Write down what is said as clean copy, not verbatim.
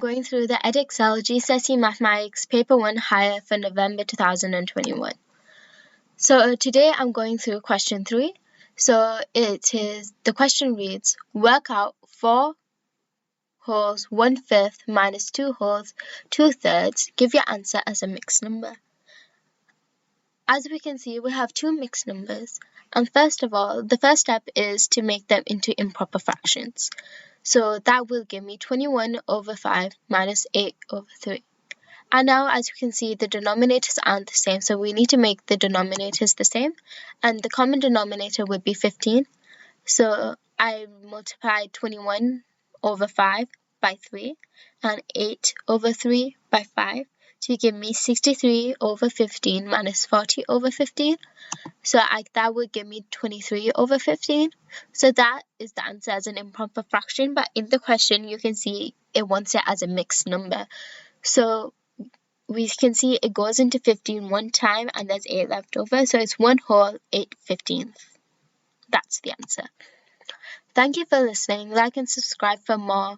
Going through the EDEXCEL GCSE Mathematics Paper 1 Higher for November 2021. So today I'm going through question 3. So the question reads, work out 4 wholes 1/5 minus 2 wholes 2/3. Give your answer as a mixed number. As we can see, we have two mixed numbers. And first of all, the first step is to make them into improper fractions. So that will give me 21/5 minus 8/3. And now, as you can see, the denominators aren't the same, so we need to make the denominators the same. And the common denominator would be 15. So I multiplied 21/5 by 3 and 8/3 by 5. So you give me 63/15 minus 40/15. So that would give me 23/15. So that is the answer as an improper fraction. But in the question, you can see it wants it as a mixed number. So we can see it goes into 15 one time and there's 8 left over. So it's 1 whole 8/15. That's the answer. Thank you for listening. Like and subscribe for more